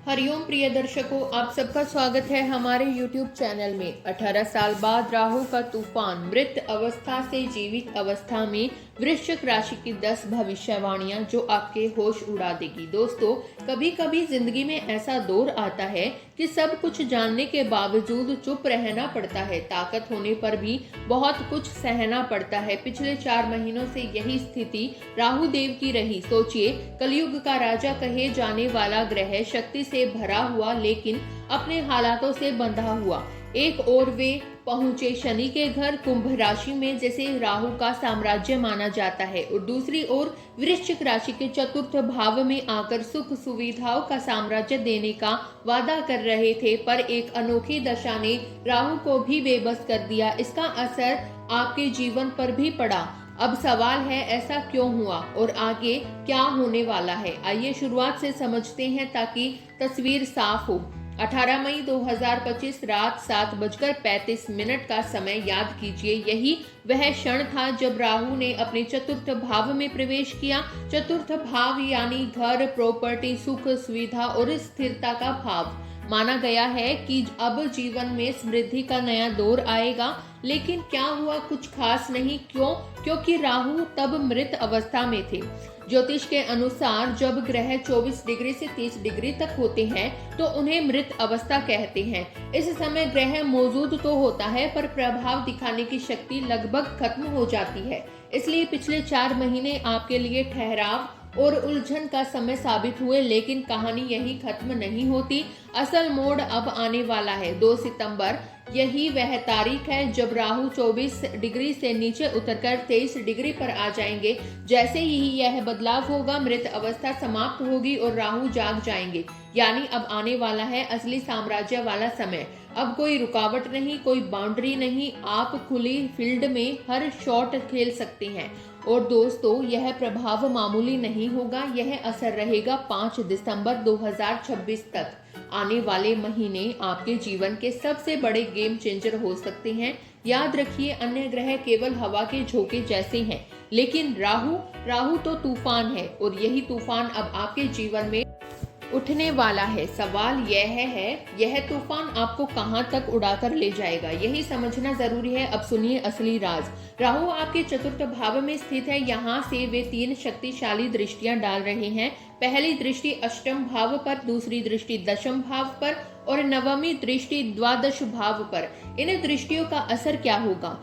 हरिओम प्रिय दर्शकों, आप सबका स्वागत है हमारे YouTube चैनल में। 18 साल बाद राहु का तूफान, मृत अवस्था से जीवित अवस्था में वृश्चिक राशि की 10 भविष्यवाणियां जो आपके होश उड़ा देगी। दोस्तों, कभी कभी जिंदगी में ऐसा दौर आता है कि सब कुछ जानने के बावजूद चुप रहना पड़ता है। ताकत होने पर भी बहुत कुछ सहना पड़ता है। पिछले 4 महीनों से यही स्थिति राहु देव की रही। सोचिए, कलयुग का राजा कहे जाने वाला ग्रह शक्ति से भरा हुआ लेकिन अपने हालातों से बंधा हुआ। एक ओर वे पहुंचे शनि के घर कुंभ राशि में, जैसे राहु का साम्राज्य माना जाता है, और दूसरी ओर वृश्चिक राशि के चतुर्थ भाव में आकर सुख सुविधाओं का साम्राज्य देने का वादा कर रहे थे। पर एक अनोखी दशा ने राहु को भी बेबस कर दिया। इसका असर आपके जीवन पर भी पड़ा। अब सवाल है, ऐसा क्यों हुआ और आगे क्या होने वाला है? आइए शुरुआत से समझते हैं ताकि तस्वीर साफ हो। 18 मई 2025 रात 7:35 का समय याद कीजिए। यही वह क्षण था जब राहु ने अपने चतुर्थ भाव में प्रवेश किया। चतुर्थ भाव यानी घर, प्रॉपर्टी, सुख सुविधा और स्थिरता का भाव। माना गया है कि अब जीवन में समृद्धि का नया दौर आएगा। लेकिन क्या हुआ? कुछ खास नहीं। क्यों? क्योंकि राहु तब मृत अवस्था में थे। ज्योतिष के अनुसार जब ग्रह 24 डिग्री से 30 डिग्री तक होते हैं तो उन्हें मृत अवस्था कहते हैं। इस समय ग्रह मौजूद तो होता है पर प्रभाव दिखाने की शक्ति लगभग खत्म हो जाती है। इसलिए पिछले 4 महीने आपके लिए ठहराव और उलझन का समय साबित हुए। लेकिन कहानी यही खत्म नहीं होती। असल मोड़ अब आने वाला है। 2 सितंबर यही वह तारीख है जब राहु 24 डिग्री से नीचे उतरकर 23 डिग्री पर आ जाएंगे। जैसे ही यह बदलाव होगा, मृत अवस्था समाप्त होगी और राहु जाग जाएंगे। यानी अब आने वाला है असली साम्राज्य वाला समय। अब कोई रुकावट नहीं, कोई बाउंड्री नहीं। आप खुली फील्ड में हर शॉट खेल सकते हैं। और दोस्तों, यह प्रभाव मामूली नहीं होगा। यह असर रहेगा 5 दिसंबर 2026 तक। आने वाले महीने आपके जीवन के सबसे बड़े गेम चेंजर हो सकते हैं। याद रखिए, अन्य ग्रह केवल हवा के झोंके जैसे हैं, लेकिन राहु तो तूफान है और यही तूफान अब आपके जीवन में उठने वाला है। सवाल यह है, यह तूफान आपको कहां तक उड़ाकर ले जाएगा? यही समझना जरूरी है। अब सुनिए असली राज। राहु आपके चतुर्थ भाव में स्थित है। यहाँ से वे 3 शक्तिशाली दृष्टियां डाल रहे हैं। पहली दृष्टि अष्टम भाव पर, दूसरी दृष्टि दशम भाव पर और नवमी दृष्टि द्वादश भाव पर। इन दृष्टियों का असर क्या होगा?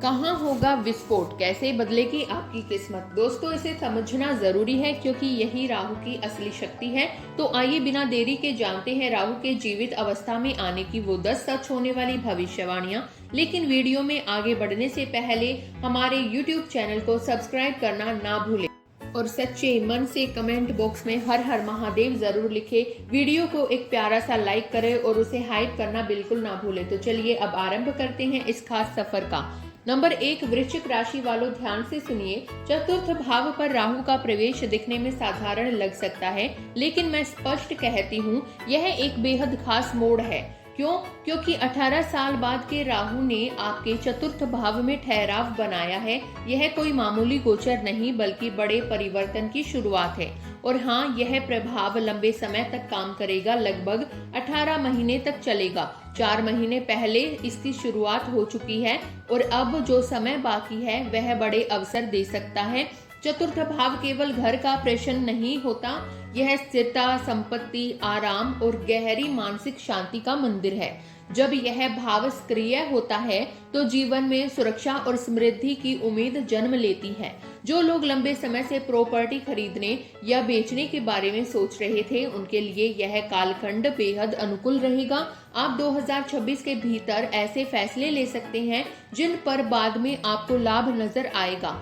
कहाँ होगा विस्फोट? कैसे बदलेगी आपकी किस्मत? दोस्तों, इसे समझना जरूरी है क्योंकि यही राहु की असली शक्ति है। तो आइए बिना देरी के जानते हैं राहु के जीवित अवस्था में आने की वो 10 सच होने वाली भविष्यवाणियां। लेकिन वीडियो में आगे बढ़ने से पहले हमारे YouTube चैनल को सब्सक्राइब करना ना भूलें और सच्चे मन से कमेंट बॉक्स में हर हर महादेव जरूर लिखे। वीडियो को एक प्यारा सा लाइक करें और उसे हाइप करना बिल्कुल ना भूलें। तो चलिए अब आरंभ करते हैं इस खास सफर का। नंबर 1, वृश्चिक राशि वालों ध्यान से सुनिए। चतुर्थ भाव पर राहु का प्रवेश दिखने में साधारण लग सकता है, लेकिन मैं स्पष्ट कहती हूँ, यह एक बेहद खास मोड़ है। क्यों? क्योंकि 18 साल बाद के राहु ने आपके चतुर्थ भाव में ठहराव बनाया है। यह कोई मामूली गोचर नहीं बल्कि बड़े परिवर्तन की शुरुआत है। और हाँ, यह प्रभाव लंबे समय तक काम करेगा, लगभग 18 महीने तक चलेगा। 4 महीने पहले इसकी शुरुआत हो चुकी है और अब जो समय बाकी है वह बड़े अवसर दे सकता है। चतुर्थ भाव केवल घर का प्रश्न नहीं होता, यह स्थिरता, संपत्ति, आराम और गहरी मानसिक शांति का मंदिर है। जब यह भाव सक्रिय होता है तो जीवन में सुरक्षा और समृद्धि की उम्मीद जन्म लेती है। जो लोग लंबे समय से प्रॉपर्टी खरीदने या बेचने के बारे में सोच रहे थे, उनके लिए यह कालखंड बेहद अनुकूल रहेगा। आप 2026 के भीतर ऐसे फैसले ले सकते हैं जिन पर बाद में आपको लाभ नजर आएगा।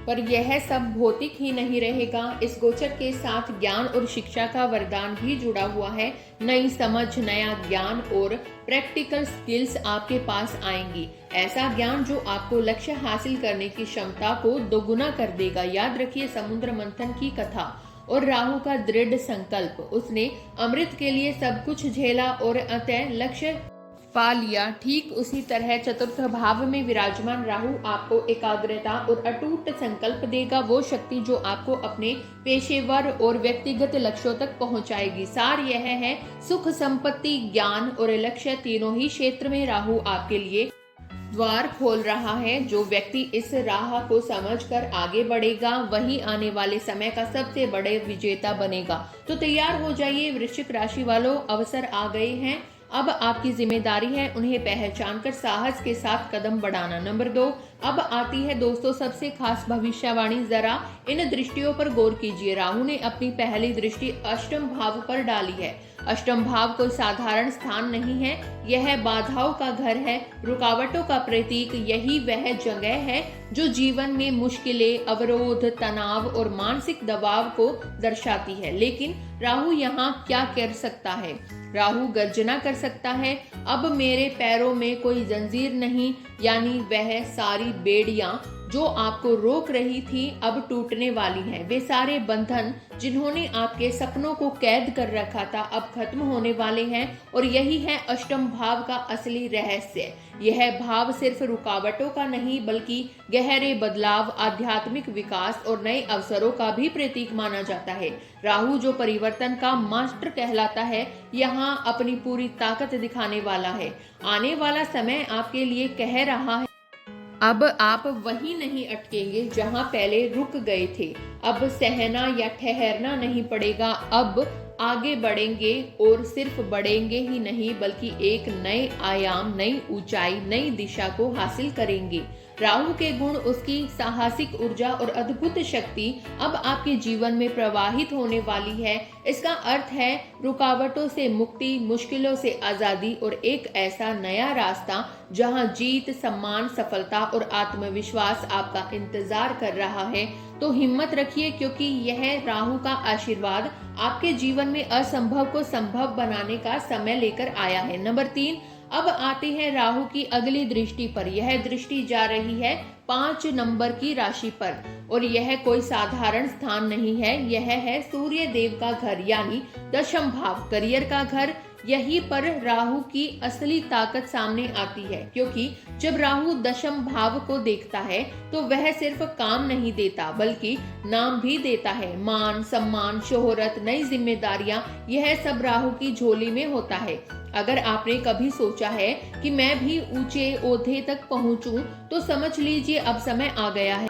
पर यह सब भौतिक ही नहीं रहेगा। इस गोचर के साथ ज्ञान और शिक्षा का वरदान भी जुड़ा हुआ है। नई समझ, नया ज्ञान और प्रैक्टिकल स्किल्स आपके पास आएंगी। ऐसा ज्ञान जो आपको लक्ष्य हासिल करने की क्षमता को दोगुना कर देगा। याद रखिए समुद्र मंथन की कथा और राहु का दृढ़ संकल्प। उसने अमृत के लिए सब कुछ झेला और अंततः लक्ष्य पा लिया। ठीक उसी तरह चतुर्थ भाव में विराजमान राहु आपको एकाग्रता और अटूट संकल्प देगा, वो शक्ति जो आपको अपने पेशेवर और व्यक्तिगत लक्ष्यों तक पहुंचाएगी। सार यह है, सुख, संपत्ति, ज्ञान और लक्ष्य तीनों ही क्षेत्र में राहु आपके लिए द्वार खोल रहा है। जो व्यक्ति इस राह को समझकर आगे बढ़ेगा वही आने वाले समय का सबसे बड़े विजेता बनेगा। तो तैयार हो जाइए वृश्चिक राशि वालों, अवसर आ गए हैं। अब आपकी जिम्मेदारी है उन्हें पहचान कर साहस के साथ कदम बढ़ाना। नंबर 2, अब आती है दोस्तों सबसे खास भविष्यवाणी। जरा इन दृष्टियों पर गौर कीजिए। राहु ने अपनी पहली दृष्टि अष्टम भाव पर डाली है। अष्टम भाव कोई साधारण स्थान नहीं है, यह बाधाओं का घर है, रुकावटों का प्रतीक। यही वह जगह है जो जीवन में मुश्किलें, अवरोध, तनाव और मानसिक दबाव को दर्शाती है। लेकिन राहु यहाँ क्या कर सकता है? राहु गर्जना कर सकता है, अब मेरे पैरों में कोई जंजीर नहीं, यानी वह सारी बेड़ियां जो आपको रोक रही थी अब टूटने वाली हैं। वे सारे बंधन जिन्होंने आपके सपनों को कैद कर रखा था अब खत्म होने वाले हैं। और यही है अष्टम भाव का असली रहस्य। यह भाव सिर्फ रुकावटों का नहीं बल्कि गहरे बदलाव, आध्यात्मिक विकास और नए अवसरों का भी प्रतीक माना जाता है। राहु जो परिवर्तन का मास्टर कहलाता है, यहाँ अपनी पूरी ताकत दिखाने वाला है। आने वाला समय आपके लिए कह रहा है, अब आप वहीं नहीं अटकेंगे जहां पहले रुक गए थे। अब सहना या ठहरना नहीं पड़ेगा, अब आगे बढ़ेंगे और सिर्फ बढ़ेंगे ही नहीं बल्कि एक नए आयाम, नई ऊंचाई, नई दिशा को हासिल करेंगे। राहु के गुण, उसकी साहसिक ऊर्जा और अद्भुत शक्ति अब आपके जीवन में प्रवाहित होने वाली है। इसका अर्थ है रुकावटों से मुक्ति, मुश्किलों से आजादी और एक ऐसा नया रास्ता जहां जीत, सम्मान, सफलता और आत्मविश्वास आपका इंतजार कर रहा है। तो हिम्मत रखिए क्योंकि यह राहु का आशीर्वाद आपके जीवन में असंभव को संभव बनाने का समय लेकर आया है। नंबर 3, अब आते हैं राहु की अगली दृष्टि पर। यह दृष्टि जा रही है 5 नंबर की राशि पर और यह कोई साधारण स्थान नहीं है, यह है सूर्य देव का घर यानी दशम भाव, करियर का घर। यहीं पर राहु की असली ताकत सामने आती है, क्योंकि जब राहु दशम भाव को देखता है तो वह सिर्फ काम नहीं देता बल्कि नाम भी देता है। मान, सम्मान, शोहरत, नई जिम्मेदारियां, यह सब राहु की झोली में होता है। अगर आपने कभी सोचा है कि मैं भी ऊंचे ओहदे तक पहुंचूं, तो समझ लीजिए अब समय आ गया है।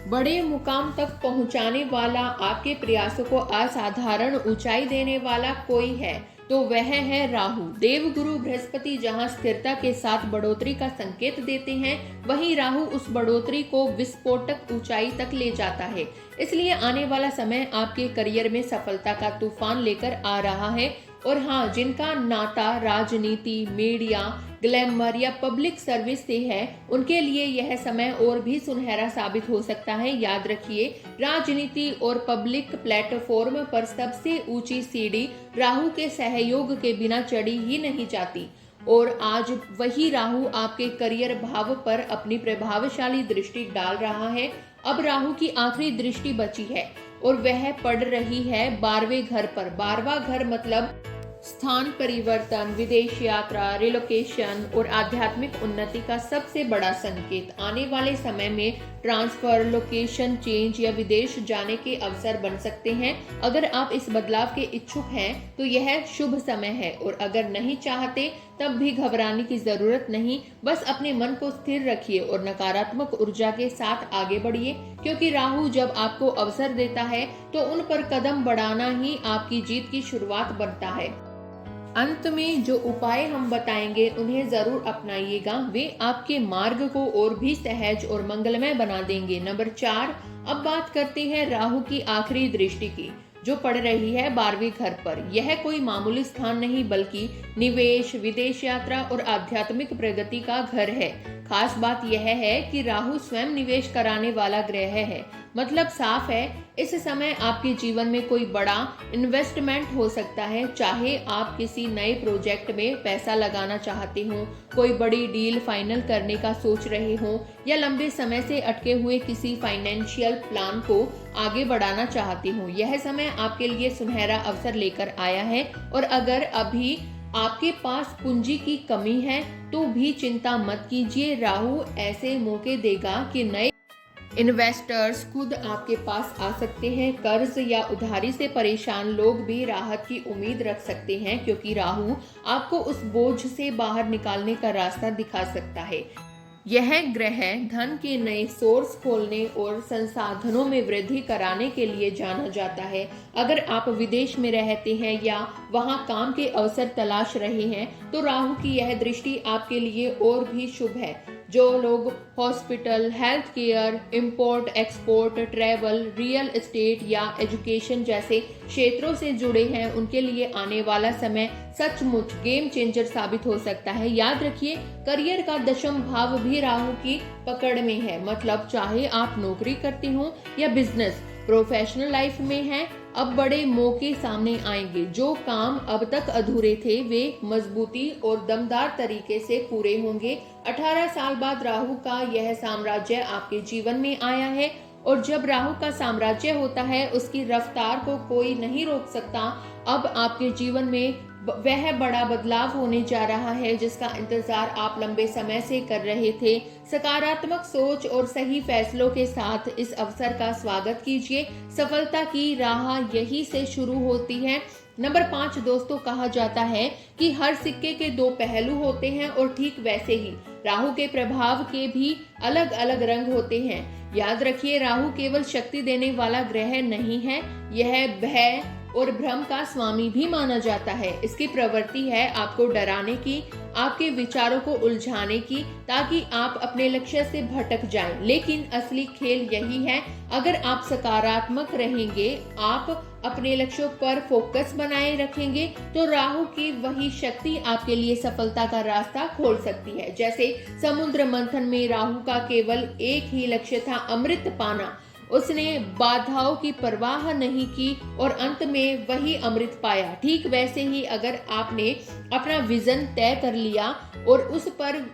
बड़े मुकाम तक पहुंचाने वाला, आपके प्रयासों को असाधारण ऊंचाई देने वाला कोई है तो वह है राहु। देवगुरु बृहस्पति जहां स्थिरता के साथ बढ़ोतरी का संकेत देते हैं, वहीं राहु उस बढ़ोतरी को विस्फोटक ऊंचाई तक ले जाता है। इसलिए आने वाला समय आपके करियर में सफलता का तूफान लेकर आ रहा है। और हाँ, जिनका नाता राजनीति, मीडिया, ग्लैमर या पब्लिक सर्विस से है, उनके लिए यह समय और भी सुनहरा साबित हो सकता है। याद रखिए, राजनीति और पब्लिक प्लेटफॉर्म पर सबसे ऊंची सीढ़ी राहु के सहयोग के बिना चढ़ी ही नहीं जाती। और आज वही राहु आपके करियर भाव पर अपनी प्रभावशाली दृष्टि डाल रहा है। अब राहु की आखिरी दृष्टि बची है और वह पड़ रही है 12वें घर पर। 12वां घर मतलब स्थान परिवर्तन, विदेश यात्रा, रिलोकेशन और आध्यात्मिक उन्नति का सबसे बड़ा संकेत। आने वाले समय में ट्रांसफर, लोकेशन चेंज या विदेश जाने के अवसर बन सकते हैं। अगर आप इस बदलाव के इच्छुक हैं तो यह शुभ समय है, और अगर नहीं चाहते तब भी घबराने की जरूरत नहीं। बस अपने मन को स्थिर रखिए और नकारात्मक ऊर्जा के साथ आगे बढ़िए, क्योंकि राहु जब आपको अवसर देता है तो उन पर कदम बढ़ाना ही आपकी जीत की शुरुआत बनता है। अंत में जो उपाय हम बताएंगे उन्हें जरूर अपनाइएगा, वे आपके मार्ग को और भी सहज और मंगलमय बना देंगे। नंबर 4, अब बात करते हैं राहु की आखिरी दृष्टि की, जो पड़ रही है 12वें घर पर। यह कोई मामूली स्थान नहीं बल्कि निवेश, विदेश यात्रा और आध्यात्मिक प्रगति का घर है। खास बात यह है कि राहु स्वयं निवेश कराने वाला ग्रह है। मतलब साफ है, इस समय आपके जीवन में कोई बड़ा इन्वेस्टमेंट हो सकता है, चाहे आप किसी नए प्रोजेक्ट में पैसा लगाना चाहते हो, कोई बड़ी डील फाइनल करने का सोच रहे हो या लंबे समय से अटके हुए किसी फाइनेंशियल प्लान को आगे बढ़ाना चाहते हो। यह समय आपके लिए सुनहरा अवसर लेकर आया है। और अगर अभी आपके पास पूंजी की कमी है तो भी चिंता मत कीजिए। राहु ऐसे मौके देगा कि नए इन्वेस्टर्स खुद आपके पास आ सकते हैं। कर्ज या उधारी से परेशान लोग भी राहत की उम्मीद रख सकते हैं, क्योंकि राहु आपको उस बोझ से बाहर निकालने का रास्ता दिखा सकता है। यह ग्रह धन के नए सोर्स खोलने और संसाधनों में वृद्धि कराने के लिए जाना जाता है। अगर आप विदेश में रहते हैं या वहां काम के अवसर तलाश रहे हैं तो राहु की यह दृष्टि आपके लिए और भी शुभ है। जो लोग hospital, health care, import export, travel, real estate या एजुकेशन जैसे क्षेत्रों से जुड़े हैं, उनके लिए आने वाला समय सचमुच गेम चेंजर साबित हो सकता है। याद रखिए, करियर का दशम भाव भी राहु की पकड़ में है। मतलब चाहे आप नौकरी करते हो या बिजनेस, प्रोफेशनल लाइफ में हैं, अब बड़े मौके सामने आएंगे। जो काम अब तक अधूरे थे वे मजबूती और दमदार तरीके से पूरे होंगे। 18 साल बाद राहु का यह साम्राज्य आपके जीवन में आया है, और जब राहु का साम्राज्य होता है उसकी रफ्तार को कोई नहीं रोक सकता। अब आपके जीवन में वह बड़ा बदलाव होने जा रहा है जिसका इंतजार आप लंबे समय से कर रहे थे। सकारात्मक सोच और सही फैसलों के साथ इस अवसर का स्वागत कीजिए। सफलता की राह यही से शुरू होती है। नंबर 5 दोस्तों, कहा जाता है कि हर सिक्के के 2 पहलू होते हैं, और ठीक वैसे ही राहु के प्रभाव के भी अलग अलग रंग होते हैं। याद रखिए, राहु केवल शक्ति देने वाला ग्रह नहीं है, यह भय और भ्रम का स्वामी भी माना जाता है। इसकी प्रवृत्ति है आपको डराने की, आपके विचारों को उलझाने की, ताकि आप अपने लक्ष्य से भटक जाएं। लेकिन असली खेल यही है, अगर आप सकारात्मक रहेंगे, आप अपने लक्ष्यों पर फोकस बनाए रखेंगे, तो राहु की वही शक्ति आपके लिए सफलता का रास्ता खोल सकती है। जैसे समुद्र मंथन में राहु का केवल एक ही लक्ष्य था, अमृत पाना। उसने बाधाओं की परवाह नहीं की और अंत में वही अमृत पाया। ठीक वैसे ही अगर आपने अपना विजन तय कर लिया और उस पर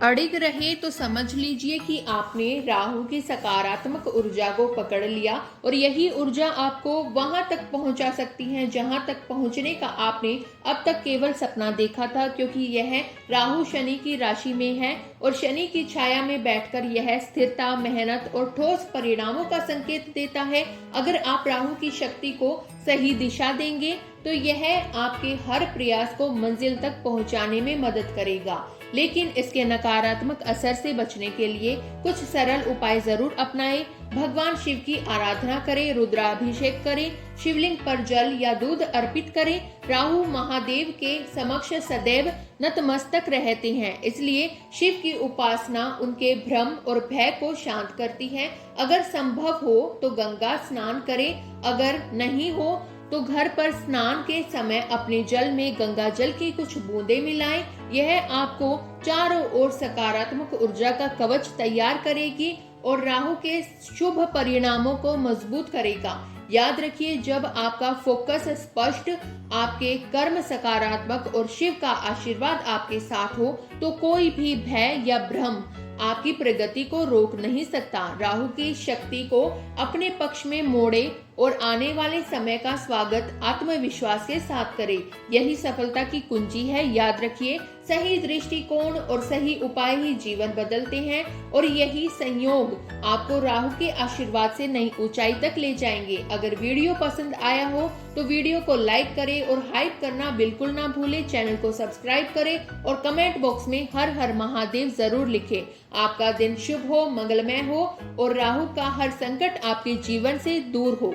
अड़िग रहे तो समझ लीजिए कि आपने राहु की सकारात्मक ऊर्जा को पकड़ लिया, और यही ऊर्जा आपको वहां तक पहुंचा सकती है जहां तक पहुंचने का आपने अब तक केवल सपना देखा था। क्योंकि यह राहु शनि की राशि में है, और शनि की छाया में बैठकर यह स्थिरता, मेहनत और ठोस परिणामों का संकेत देता है। अगर आप राहु की शक्ति को सही दिशा देंगे तो यह आपके हर प्रयास को मंजिल तक पहुंचाने में मदद करेगा। लेकिन इसके नकारात्मक असर से बचने के लिए कुछ सरल उपाय जरूर अपनाएं। भगवान शिव की आराधना करें, रुद्राभिषेक करें, शिवलिंग पर जल या दूध अर्पित करें। राहु महादेव के समक्ष सदैव नतमस्तक रहते हैं, इसलिए शिव की उपासना उनके भ्रम और भय को शांत करती है। अगर संभव हो तो गंगा स्नान करें, अगर नहीं हो तो घर पर स्नान के समय अपने जल में गंगा जल की कुछ बूंदें मिलाएं। यह आपको चारों ओर सकारात्मक ऊर्जा का कवच तैयार करेगी और राहु के शुभ परिणामों को मजबूत करेगा। याद रखिए, जब आपका फोकस स्पष्ट, आपके कर्म सकारात्मक और शिव का आशीर्वाद आपके साथ हो, तो कोई भी भय या भ्रम आपकी प्रगति को रोक नहीं सकता। राहु की शक्ति को अपने पक्ष में मोड़े और आने वाले समय का स्वागत आत्मविश्वास के साथ करें। यही सफलता की कुंजी है। याद रखिए, सही दृष्टिकोण और सही उपाय ही जीवन बदलते हैं, और यही संयोग आपको राहु के आशीर्वाद से नई ऊंचाई तक ले जाएंगे। अगर वीडियो पसंद आया हो तो वीडियो को लाइक करें और हाइप करना बिल्कुल ना भूलें। चैनल को सब्सक्राइब करें और कमेंट बॉक्स में हर हर महादेव जरूर लिखें। आपका दिन शुभ हो, मंगलमय हो और राहु का हर संकट आपके जीवन से दूर हो।